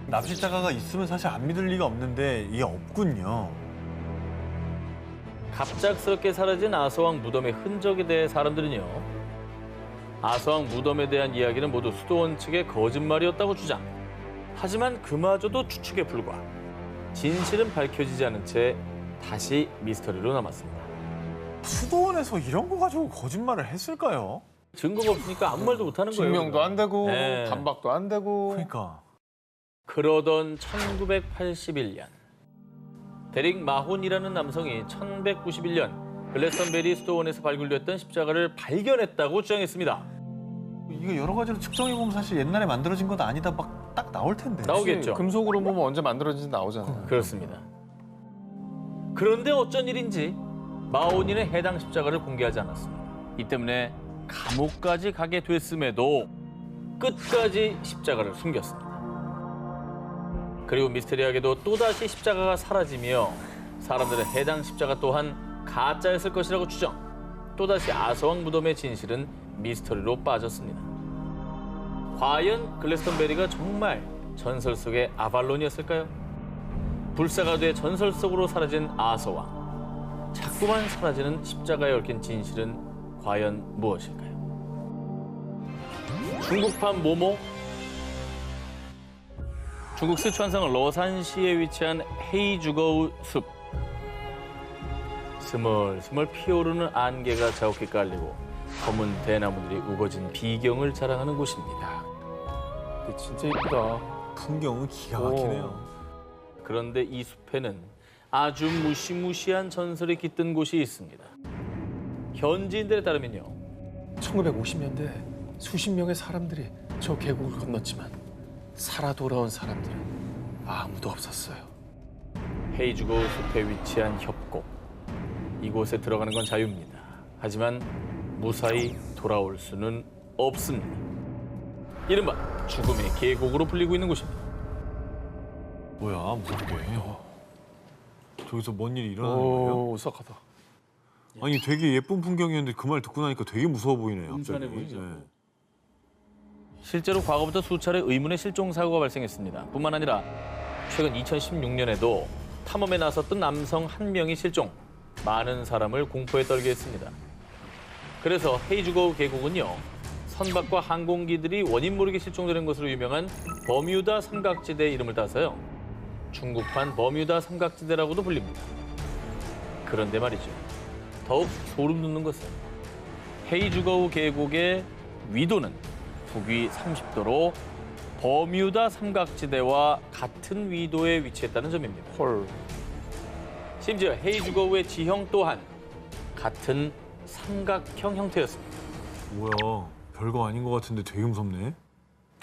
납십자가가 있으면 사실 안 믿을 리가 없는데 이게 없군요. 갑작스럽게 사라진 아서왕 무덤의 흔적에 대해 사람들은요. 아서왕 무덤에 대한 이야기는 모두 수도원 측의 거짓말이었다고 주장. 하지만 그마저도 추측에 불과. 진실은 밝혀지지 않은 채 다시 미스터리로 남았습니다. 수도원에서 이런 거 가지고 거짓말을 했을까요? 증거가 없으니까 아무 말도 못하는 거예요. 증명도 안 되고 네. 반박도 안 되고. 그러니까. 그러던 1981년 데릭 마혼이라는 남성이 1191년 글래스턴베리 수도원에서 발굴됐던 십자가를 발견했다고 주장했습니다. 이거 여러 가지로 측정해 보면 사실 옛날에 만들어진 건 아니다 막 딱 나올 텐데. 나오겠죠. 금속으로 보면 언제 만들어진지 나오잖아요. 그렇습니다. 그런데 어쩐 일인지 마오니는 해당 십자가를 공개하지 않았습니다. 이 때문에 감옥까지 가게 됐음에도 끝까지 십자가를 숨겼습니다. 그리고 미스테리하게도 또다시 십자가가 사라지며 사람들은 해당 십자가 또한 가짜였을 것이라고 추정. 또다시 아서왕 무덤의 진실은 미스터리로 빠졌습니다. 과연 글래스턴베리가 정말 전설 속의 아발론이었을까요? 불사가 돼 전설 속으로 사라진 아서왕. 자꾸만 사라지는 십자가에 얽힌 진실은 과연 무엇일까요? 중국판 모모. 중국 스촨성 러산시에 위치한 헤이주거우 숲. 스멀스멀 피어오르는 안개가 자욱히 깔리고 검은 대나무들이 우거진 비경을 자랑하는 곳입니다. 근데 진짜 이쁘다. 풍경은 기가 막히네요. 그런데 이 숲에는 아주 무시무시한 전설이 깃든 곳이 있습니다. 현지인들에 따르면요. 1950년대 수십 명의 사람들이 저 계곡을 건넜지만 살아 돌아온 사람들은 아무도 없었어요. 헤이주거우 숲에 위치한 협곡. 이곳에 들어가는 건 자유입니다. 하지만 무사히 돌아올 수는 없습니다. 이른바 죽음의 계곡으로 불리고 있는 곳입니다. 뭐야, 무섭게. 저기서 뭔 일이 일어나는 거예요? 오, 오싹하다. 아니, 되게 예쁜 풍경이었는데 그 말 듣고 나니까 되게 무서워 보이네요. 음산해 갑자기. 보이죠. 네. 실제로 과거부터 수차례 의문의 실종 사고가 발생했습니다. 뿐만 아니라 최근 2016년에도 탐험에 나섰던 남성 한 명이 실종, 많은 사람을 공포에 떨게 했습니다. 그래서 헤이주거우 계곡은요, 선박과 항공기들이 원인 모르게 실종되는 것으로 유명한 버뮤다 삼각지대의 이름을 따서요, 중국판 버뮤다 삼각지대라고도 불립니다. 그런데 말이죠, 더욱 소름 돋는 것은 헤이주거우 계곡의 위도는 북위 30도로 버뮤다 삼각지대와 같은 위도에 위치했다는 점입니다. 헐. 심지어 헤이주거우의 지형 또한 같은 삼각형 형태였습니다. 뭐야, 별거 아닌 것 같은데 되게 무섭네.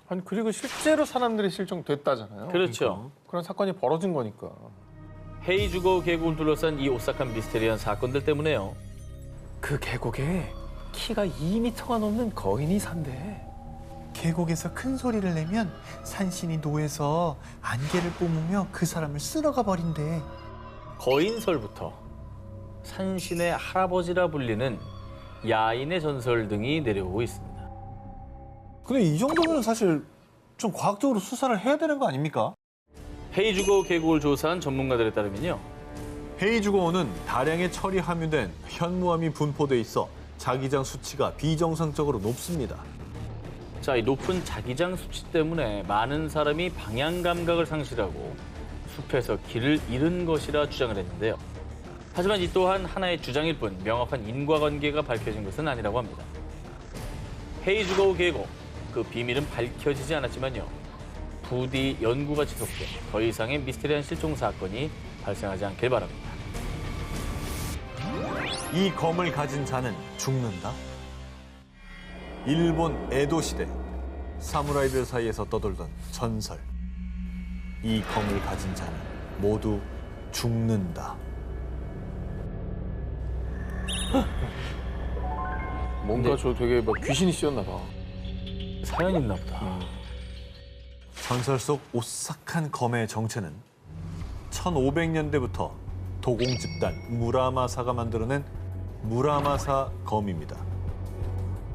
아니 그리고 실제로 사람들이 실종됐다잖아요. 그렇죠. 그런 사건이 벌어진 거니까. 헤이주거우 계곡을 둘러싼 이 오싹한 미스테리한 사건들 때문에요. 그 계곡에 키가 2m가 넘는 거인이 산대. 계곡에서 큰 소리를 내면 산신이 노해서 안개를 뿜으며 그 사람을 쓸어가 버린대. 거인설부터 산신의 할아버지라 불리는 야인의 전설 등이 내려오고 있습니다. 근데 이 정도면 사실 좀 과학적으로 수사를 해야 되는 거 아닙니까? 헤이주거우 계곡을 조사한 전문가들에 따르면요. 헤이주거우는 다량의 철이 함유된 현무암이 분포돼 있어 자기장 수치가 비정상적으로 높습니다. 자, 이 높은 자기장 수치 때문에 많은 사람이 방향 감각을 상실하고 숲에서 길을 잃은 것이라 주장을 했는데요. 하지만 이 또한 하나의 주장일 뿐 명확한 인과관계가 밝혀진 것은 아니라고 합니다. 헤이주거우 계곡, 그 비밀은 밝혀지지 않았지만요. 부디 연구가 지속돼 더 이상의 미스테리한 실종 사건이 발생하지 않길 바랍니다. 이 검을 가진 자는 죽는다? 일본 에도 시대 사무라이들 사이에서 떠돌던 전설. 이 검을 가진 자는 모두 죽는다. 뭔가 저 되게 막 귀신이 씌었나 봐. 사연이 있나 보다. 전설 속 오싹한 검의 정체는 1500년대부터 도공 집단 무라마사가 만들어낸 무라마사 검입니다.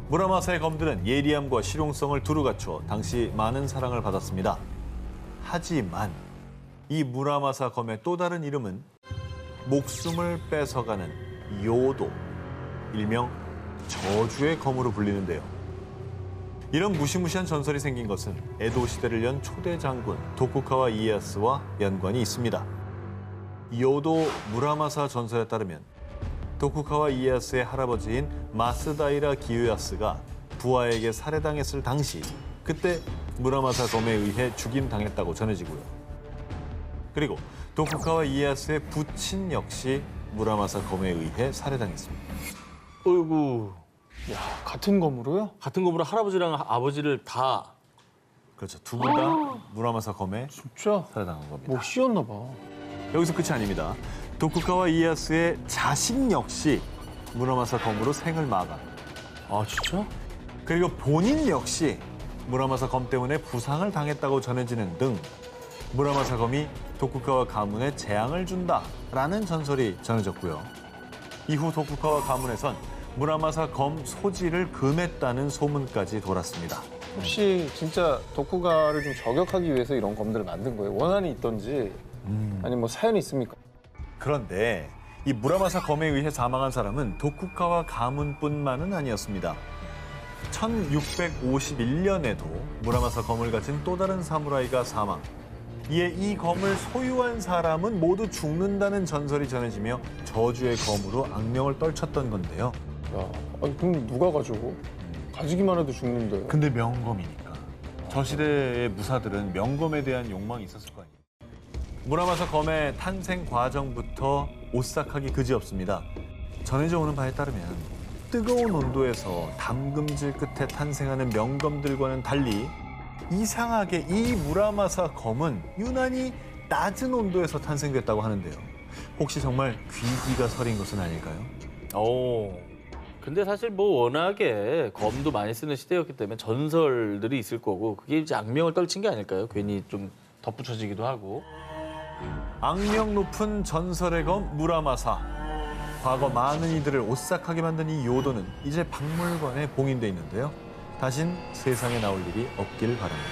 무라마사의 검들은 예리함과 실용성을 두루 갖추어 당시 많은 사랑을 받았습니다. 하지만 이 무라마사 검의 또 다른 이름은 목숨을 뺏어가는 요도, 일명 저주의 검으로 불리는데요. 이런 무시무시한 전설이 생긴 것은 에도 시대를 연 초대 장군 도쿠가와 이에야스와 연관이 있습니다. 요도 무라마사 전설에 따르면 도쿠가와 이에야스의 할아버지인 마스다이라 기요야스가 부하에게 살해당했을 당시 그때 무라마사 검에 의해 죽임당했다고 전해지고요. 그리고 도쿠가와 이에야스의 부친 역시 무라마사 검에 의해 살해당했습니다. 어이구, 야, 같은 검으로요? 같은 검으로 할아버지랑 아버지를 다 그렇죠. 두 분 다 무라마사 검에 진짜? 살해당한 겁니다. 뭐 씌웠나 봐. 여기서 끝이 아닙니다. 도쿠가와 이에야스의 자식 역시 무라마사 검으로 생을 마감. 아 진짜? 그리고 본인 역시 무라마사 검 때문에 부상을 당했다고 전해지는 등 무라마사 검이 도쿠가와 가문에 재앙을 준다라는 전설이 전해졌고요. 이후 도쿠가와 가문에선 무라마사 검 소지를 금했다는 소문까지 돌았습니다. 혹시 진짜 도쿠가를 좀 저격하기 위해서 이런 검들을 만든 거예요? 원한이 있던지 아니면 뭐 사연이 있습니까? 그런데 이 무라마사 검에 의해 사망한 사람은 도쿠가와 가문뿐만은 아니었습니다. 1651년에도 무라마사 검을 가진 또 다른 사무라이가 사망. 이에 이 검을 소유한 사람은 모두 죽는다는 전설이 전해지며 저주의 검으로 악명을 떨쳤던 건데요. 야, 아니 그럼 누가 가지고? 가지기만 해도 죽는데. 근데 명검이니까. 저 시대의 무사들은 명검에 대한 욕망이 있었을 거 아니에요. 무라마사 검의 탄생 과정부터 오싹하기 그지없습니다. 전해져 오는 바에 따르면 뜨거운 온도에서 담금질 끝에 탄생하는 명검들과는 달리 이상하게 이 무라마사 검은 유난히 낮은 온도에서 탄생됐다고 하는데요. 혹시 정말 귀기가 서린 것은 아닐까요? 오. 근데 사실 뭐 워낙에 검도 많이 쓰는 시대였기 때문에 전설들이 있을 거고 그게 이제 악명을 떨친 게 아닐까요? 괜히 좀 덧붙여지기도 하고. 악명 높은 전설의 검 무라마사. 과거 많은 이들을 오싹하게 만든 이 요도는 이제 박물관에 봉인돼 있는데요. 다신 세상에 나올 일이 없기를 바랍니다.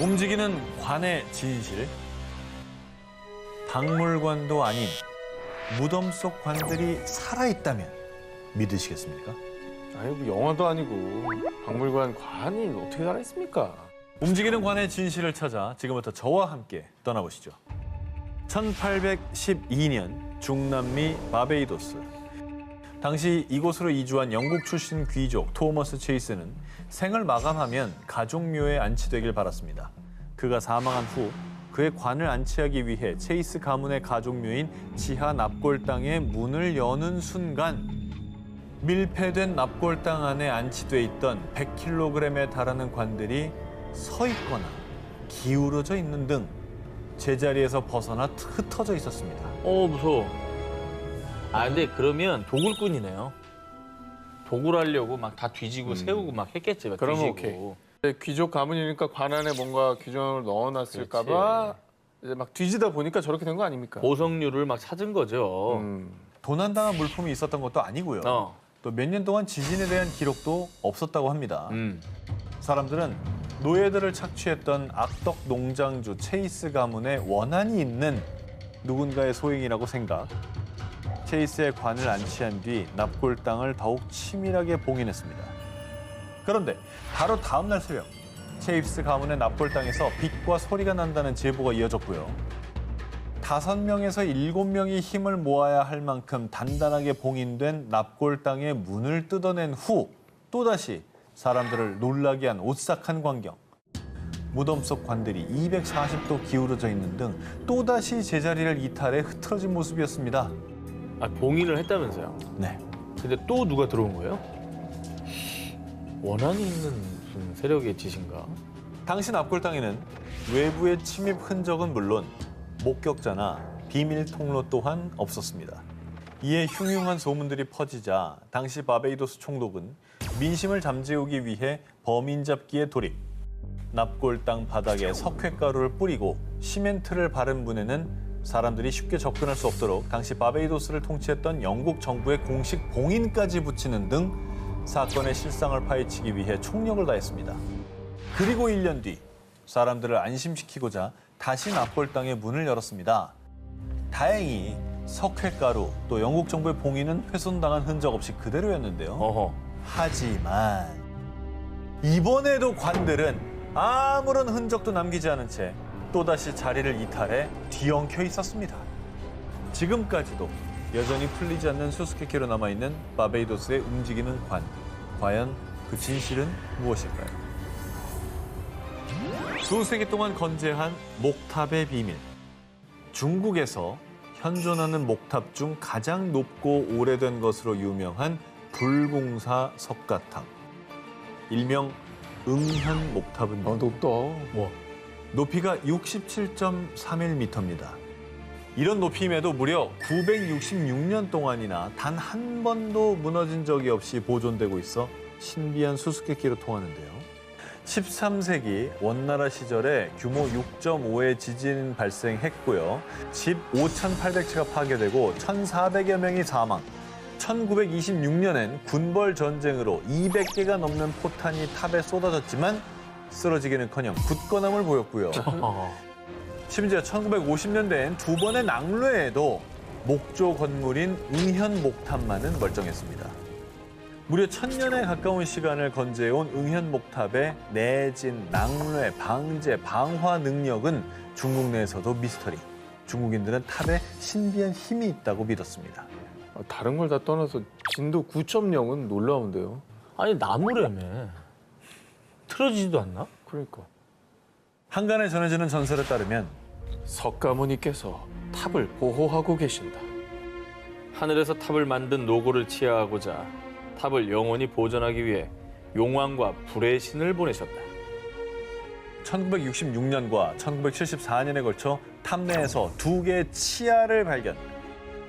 움직이는 관의 진실. 박물관도 아닌 무덤 속 관들이 살아있다면 믿으시겠습니까? 아니 뭐 영화도 아니고 박물관 관이 어떻게 살아있습니까? 움직이는 관의 진실을 찾아 지금부터 저와 함께 떠나보시죠. 1812년 중남미 바베이도스. 당시 이곳으로 이주한 영국 출신 귀족 토머스 체이스는 생을 마감하면 가족묘에 안치되길 바랐습니다. 그가 사망한 후 그의 관을 안치하기 위해 체이스 가문의 가족묘인 지하 납골당의 문을 여는 순간 밀폐된 납골당 안에 안치돼 있던 100kg에 달하는 관들이 서 있거나 기울어져 있는 등 제자리에서 벗어나 흩어져 있었습니다. 무서워. 아 근데 그러면 도굴꾼이네요. 도굴하려고 막 다 뒤지고 세우고 막 했겠지. 막 그러면 뒤지고. 귀족 가문이니까 관 안에 뭔가 규정을 넣어놨을까봐 이제 막 뒤지다 보니까 저렇게 된 거 아닙니까? 보석류를 막 찾은 거죠. 도난당한 물품이 있었던 것도 아니고요. 또 몇 년 동안 지진에 대한 기록도 없었다고 합니다. 사람들은 노예들을 착취했던 악덕 농장주 체이스 가문의 원한이 있는 누군가의 소행이라고 생각. 체이스의 관을 안치한 뒤 납골당을 더욱 치밀하게 봉인했습니다. 그런데 바로 다음 날 새벽 체이스 가문의 납골당에서 빛과 소리가 난다는 제보가 이어졌고요. 5명에서 7명이 힘을 모아야 할 만큼 단단하게 봉인된 납골당의 문을 뜯어낸 후 또다시 사람들을 놀라게 한 오싹한 광경. 무덤 속 관들이 240도 기울어져 있는 등 또다시 제자리를 이탈해 흐트러진 모습이었습니다. 아 봉인을 했다면서요? 네. 근데 또 누가 들어온 거예요? 원한이 있는 무슨 세력의 짓인가? 당시 납골당에는 외부의 침입 흔적은 물론 목격자나 비밀 통로 또한 없었습니다. 이에 흉흉한 소문들이 퍼지자 당시 바베이도스 총독은 민심을 잠재우기 위해 범인 잡기에 돌입. 납골당 바닥에 석회가루를 뿌리고 시멘트를 바른 문에는 사람들이 쉽게 접근할 수 없도록 당시 바베이도스를 통치했던 영국 정부의 공식 봉인까지 붙이는 등 사건의 실상을 파헤치기 위해 총력을 다했습니다. 그리고 1년 뒤 사람들을 안심시키고자 다시 납골당의 문을 열었습니다. 다행히 석회가루 또 영국 정부의 봉인은 훼손당한 흔적 없이 그대로였는데요. 하지만 이번에도 관들은 아무런 흔적도 남기지 않은 채 또다시 자리를 이탈해 뒤엉켜 있었습니다. 지금까지도 여전히 풀리지 않는 수수께끼로 남아있는 바베이도스의 움직이는 관. 과연 그 진실은 무엇일까요? 수세기 동안 건재한 목탑의 비밀. 중국에서 현존하는 목탑 중 가장 높고 오래된 것으로 유명한 불공사 석가탑. 일명 응현목탑입니다. 높다. 높이가 67.31m입니다. 이런 높이임에도 무려 966년 동안이나 단 한 번도 무너진 적이 없이 보존되고 있어 신비한 수수께끼로 통하는데요. 13세기 원나라 시절에 규모 6.5의 지진 발생했고요. 집 5,800채가 파괴되고 1,400여 명이 사망. 1926년엔 군벌 전쟁으로 200개가 넘는 포탄이 탑에 쏟아졌지만 쓰러지기는커녕 굳건함을 보였고요. 심지어 1950년대엔 두 번의 낙뢰에도 목조 건물인 응현목탑만은 멀쩡했습니다. 무려 1000년에 가까운 시간을 건재해온 응현목탑의 내진, 낙뢰, 방제, 방화 능력은 중국 내에서도 미스터리. 중국인들은 탑에 신비한 힘이 있다고 믿었습니다. 다른 걸 다 떠나서 진도 9.0은 놀라운데요. 아니 나무라며. 틀어지지도 않나? 그러니까. 한간에 전해지는 전설에 따르면 석가모니께서 탑을 보호하고 계신다. 하늘에서 탑을 만든 노고를 치하하고자 탑을 영원히 보존하기 위해 용왕과 불의 신을 보내셨다. 1966년과 1974년에 걸쳐 탑 내에서 2개의 치아를 발견.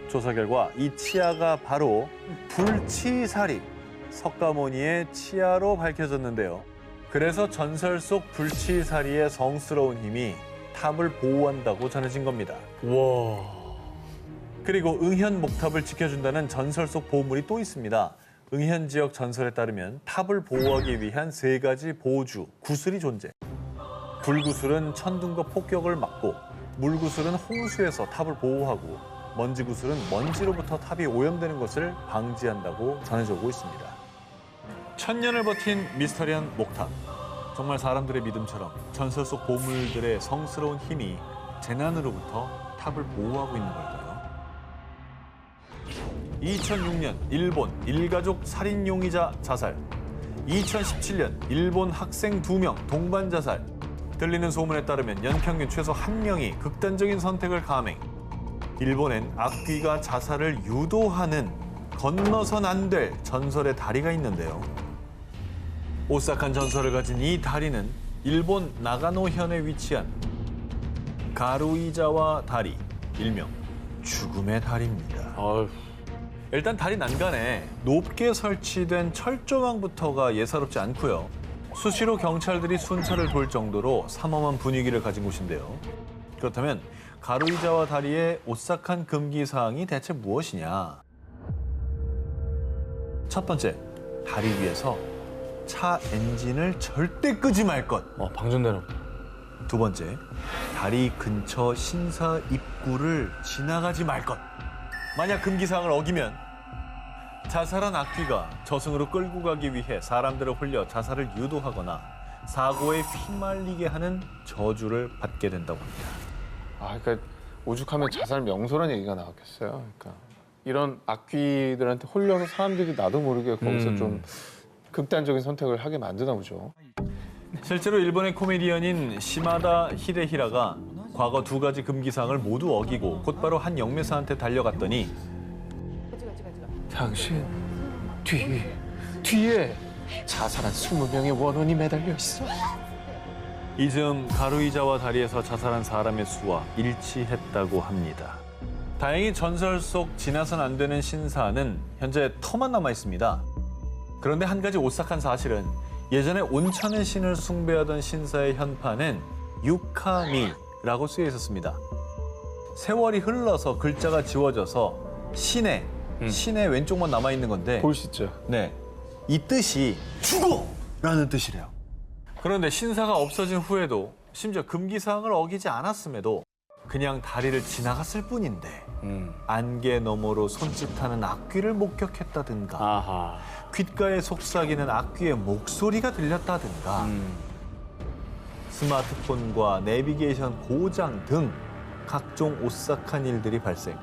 조사 결과 이 치아가 바로 불치사리, 석가모니의 치아로 밝혀졌는데요. 그래서 전설 속 불치사리의 성스러운 힘이 탑을 보호한다고 전해진 겁니다. 와. 그리고 응현목탑을 지켜준다는 전설 속 보물이 또 있습니다. 응현 지역 전설에 따르면 탑을 보호하기 위한 3가지 보호주, 구슬이 존재. 불구슬은 천둥과 폭격을 막고, 물구슬은 홍수에서 탑을 보호하고, 먼지구슬은 먼지로부터 탑이 오염되는 것을 방지한다고 전해져 오고 있습니다. 1000년을 버틴 미스터리한 목탑. 정말 사람들의 믿음처럼 전설 속 보물들의 성스러운 힘이 재난으로부터 탑을 보호하고 있는 걸까요? 2006년 일본 일가족 살인용의자 자살. 2017년 일본 학생 2명 동반 자살. 들리는 소문에 따르면 연평균 최소 1명이 극단적인 선택을 감행. 일본엔 악귀가 자살을 유도하는 건너선 안 될 전설의 다리가 있는데요. 오싹한 전설을 가진 이 다리는 일본 나가노현에 위치한 가루이자와 다리, 일명 죽음의 다리입니다. 일단 다리 난간에 높게 설치된 철조망부터가 예사롭지 않고요. 수시로 경찰들이 순찰을 돌 정도로 삼엄한 분위기를 가진 곳인데요. 그렇다면 가루이자와 다리의 오싹한 금기 사항이 대체 무엇이냐? 첫 번째, 다리 위에서 차 엔진을 절대 끄지 말 것. 방전되는. 두 번째, 다리 근처 신사 입구를 지나가지 말 것. 만약 금기사항을 어기면 자살한 악귀가 저승으로 끌고 가기 위해 사람들을 홀려 자살을 유도하거나 사고에 휘말리게 하는 저주를 받게 된다고 합니다. 그러니까 오죽하면 자살 명소란 얘기가 나왔겠어요. 그러니까 이런 악귀들한테 홀려서 사람들이 나도 모르게 거기서 좀 극단적인 선택을 하게 만드나 보죠. 실제로 일본의 코미디언인 시마다 히데히라가 과거 2가지 금기사항을 모두 어기고 곧바로 한 영매사한테 달려갔더니 당신 뒤에 자살한 20명의 원혼이 매달려 있어. 이즈음 가루이자와 다리에서 자살한 사람의 수와 일치했다고 합니다. 다행히 전설 속 지나선 안 되는 신사는 현재 터만 남아 있습니다. 그런데 한 가지 오싹한 사실은 예전에 온천의 신을 숭배하던 신사의 현판엔 유카미라고 쓰여 있었습니다. 세월이 흘러서 글자가 지워져서 신의 왼쪽만 남아 있는 건데 볼 수 있죠. 네, 이 뜻이 죽어라는 뜻이래요. 그런데 신사가 없어진 후에도 심지어 금기사항을 어기지 않았음에도 그냥 다리를 지나갔을 뿐인데 안개 너머로 손짓하는 악귀를 목격했다든가 귓가에 속삭이는 악귀의 목소리가 들렸다든가 스마트폰과 내비게이션 고장 등 각종 오싹한 일들이 발생.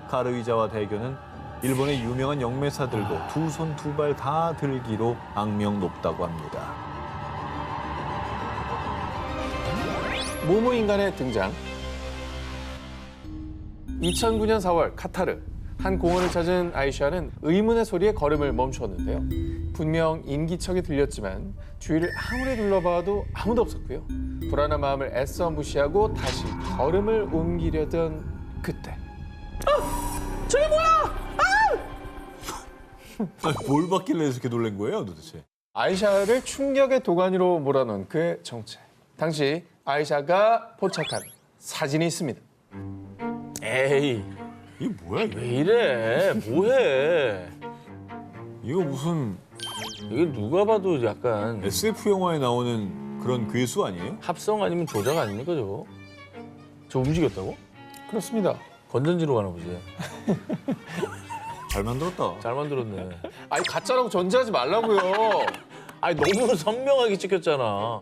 가루이자와 대교는 일본의 유명한 영매사들도 2손 2발 다 들기로 악명 높다고 합니다. 모모인간의 등장. 2009년 4월 카타르 한 공원을 찾은 아이샤는 의문의 소리에 걸음을 멈추었는데요. 분명 인기척이 들렸지만 주위를 아무리 둘러봐도 아무도 없었고요. 불안한 마음을 애써 무시하고 다시 걸음을 옮기려던 그때. 저게 뭐야? 아니, 뭘 받길래 이렇게 놀란 거예요, 도대체? 아이샤를 충격의 도가니로 몰아넣은 그의 정체. 당시 아이샤가 포착한 사진이 있습니다. 에이, 이게 뭐야, 이게? 왜 이래? 뭐해? 이거 무슨 이게 누가 봐도 약간 SF 영화에 나오는 그런 괴수 아니에요? 합성 아니면 조작 아닙니까 저거? 저 움직였다고? 그렇습니다. 건전지로 가나 보지. 잘 만들었다. 잘 만들었네. 아니 가짜라고 전제하지 말라고요. 아니 너무 선명하게 찍혔잖아.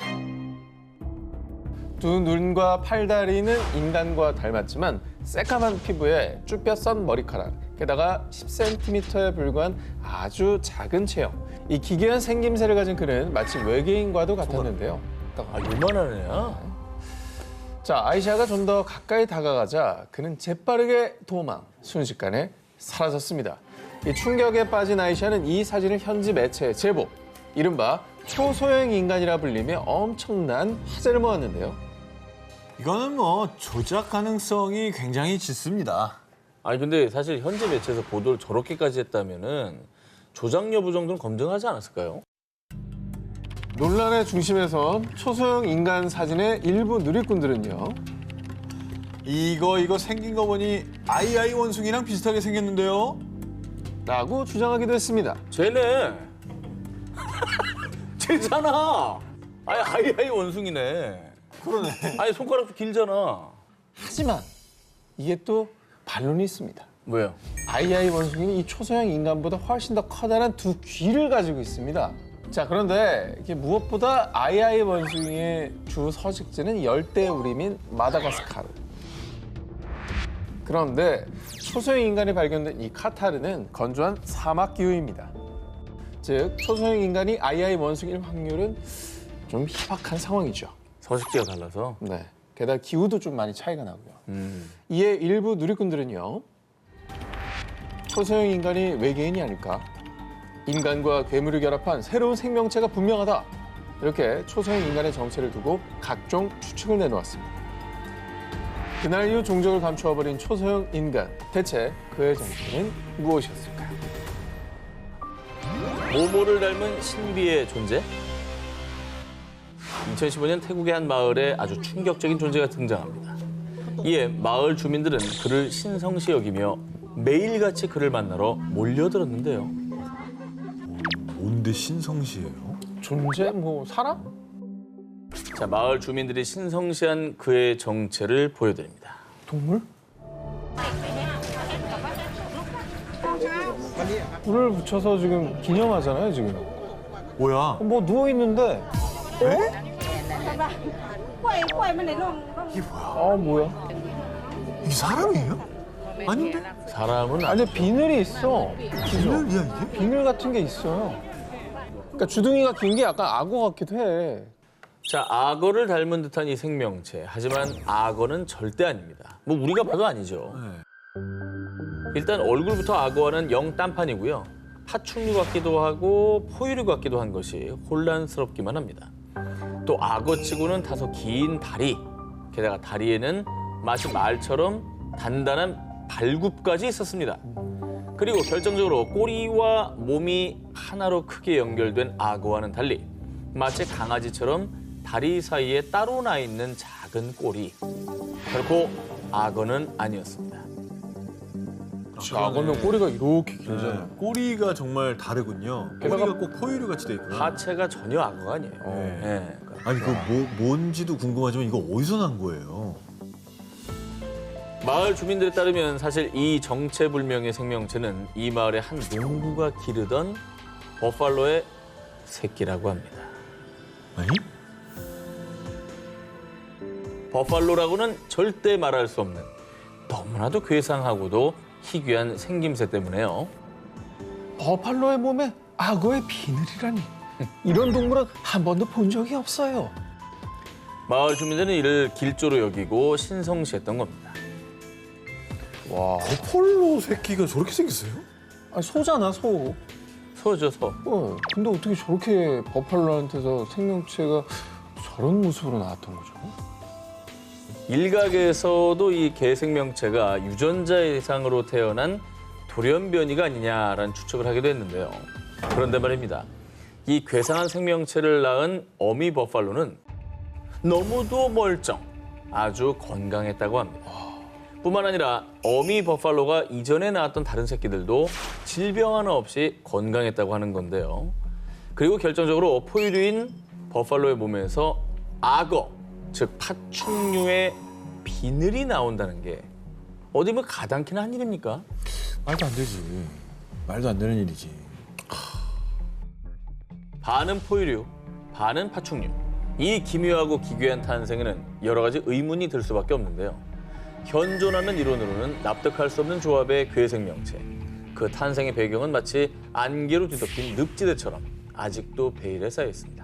두 눈과 팔다리는 인간과 닮았지만 새까만 피부에 쭈뼛 썬 머리카락, 게다가 10cm에 불과한 아주 작은 체형. 이 기괴한 생김새를 가진 그는 마치 외계인과도 같았는데요. 아 요만한 애야? 자, 아이샤가 좀 더 가까이 다가가자 그는 재빠르게 도망, 순식간에 사라졌습니다. 이 충격에 빠진 아이샤는 이 사진을 현지 매체에 제보, 이른바 초소형 인간이라 불리며 엄청난 화제를 모았는데요. 이거는 뭐 조작 가능성이 굉장히 짙습니다. 아니 근데 사실 현재 매체에서 보도를 저렇게까지 했다면은 조작 여부 정도는 검증하지 않았을까요? 논란의 중심에서 초소형 인간 사진의 일부 누리꾼들은요. 이거 생긴 거 보니 아이아이 원숭이랑 비슷하게 생겼는데요? 라고 주장하기도 했습니다. 쟤네. 쟤잖아. 아이 원숭이네. 그러네. 아니 손가락도 길잖아. 하지만 이게 또 반론이 있습니다. 뭐요? 아이아이 원숭이는 이 초소형 인간보다 훨씬 더 커다란 두 귀를 가지고 있습니다. 자, 그런데 이게 무엇보다 아이아이 원숭이의 주 서식지는 열대우림인 마다가스카르. 그런데 초소형 인간이 발견된 이 카타르는 건조한 사막 기후입니다. 즉, 초소형 인간이 아이아이 원숭이일 확률은 좀 희박한 상황이죠. 서식지가 달라서. 네. 게다가 기후도 좀 많이 차이가 나고요. 이에 일부 누리꾼들은요. 초소형 인간이 외계인이 아닐까? 인간과 괴물을 결합한 새로운 생명체가 분명하다. 이렇게 초소형 인간의 정체를 두고 각종 추측을 내놓았습니다. 그날 이후 종족을 감추어버린 초소형 인간. 대체 그의 정체는 무엇이었을까요? 모모를 닮은 신비의 존재? 2015년 태국의 한 마을에 아주 충격적인 존재가 등장합니다. 이에 마을 주민들은 그를 신성시 여기며 매일같이 그를 만나러 몰려들었는데요. 뭔데 신성시예요? 존재? 뭐 사람? 자, 마을 주민들이 신성시한 그의 정체를 보여드립니다. 동물? 불을 붙여서 지금 기념하잖아요, 지금. 뭐야? 뭐 누워있는데. 아, 뭐야? 이게 사람이에요? 아닌데? 사람은 아니, 비늘이 있어. 비늘이야 이게? 비늘 같은 게 있어요. 그러니까 주둥이가 긴 게 약간 악어 같기도 해. 자, 악어를 닮은 듯한 이 생명체. 하지만 악어는 절대 아닙니다. 뭐 우리가 봐도 아니죠. 일단 얼굴부터 악어와는 영 딴판이고요. 파충류 같기도 하고 포유류 같기도 한 것이 혼란스럽기만 합니다. 또 악어치고는 다소 긴 다리, 게다가 다리에는 마치 말처럼 단단한 발굽까지 있었습니다. 그리고 결정적으로 꼬리와 몸이 하나로 크게 연결된 악어와는 달리 마치 강아지처럼 다리 사이에 따로 나 있는 작은 꼬리. 결코 악어는 아니었습니다. 악어면 꼬리가 이렇게 길잖아. 꼬리가 정말 다르군요. 게다가 꼬리가 꼭 포유류 같이 돼 있구나. 하체가 전혀 악어가 아니에요. 네. 아니 그 뭔지도 궁금하지만 이거 어디서 난 거예요? 마을 주민들에 따르면 사실 이 정체불명의 생명체는 이 마을의 한 농부가 기르던 버팔로의 새끼라고 합니다. 아니? 버팔로라고는 절대 말할 수 없는 너무나도 괴상하고도 희귀한 생김새 때문에요. 버팔로의 몸에 악어의 비늘이라니. 이런 동물은 한 번도 본 적이 없어요. 마을 주민들은 이를 길조로 여기고 신성시했던 겁니다. 와. 버팔로 새끼가 저렇게 생겼어요? 아니, 소잖아, 소. 소죠, 소. 근데 어떻게 저렇게 버팔로한테서 생명체가 저런 모습으로 나왔던 거죠? 일각에서도 이 개 생명체가 유전자 이상으로 태어난 돌연변이가 아니냐라는 추측을 하기도 했는데요. 그런데 말입니다. 이 괴상한 생명체를 낳은 어미 버팔로는 너무도 멀쩡, 아주 건강했다고 합니다. 뿐만 아니라 어미 버팔로가 이전에 낳았던 다른 새끼들도 질병 하나 없이 건강했다고 하는 건데요. 그리고 결정적으로 포유류인 버팔로의 몸에서 악어, 즉 파충류의 비늘이 나온다는 게 어디 뭐 가당키나 한 일입니까? 말도 안 되지. 말도 안 되는 일이지. 반은 포유류, 반은 파충류. 이 기묘하고 기괴한 탄생에는 여러 가지 의문이 들 수밖에 없는데요. 현존하는 이론으로는 납득할 수 없는 조합의 괴생명체. 그 탄생의 배경은 마치 안개로 뒤덮인 늪지대처럼 아직도 베일에 쌓여 있습니다.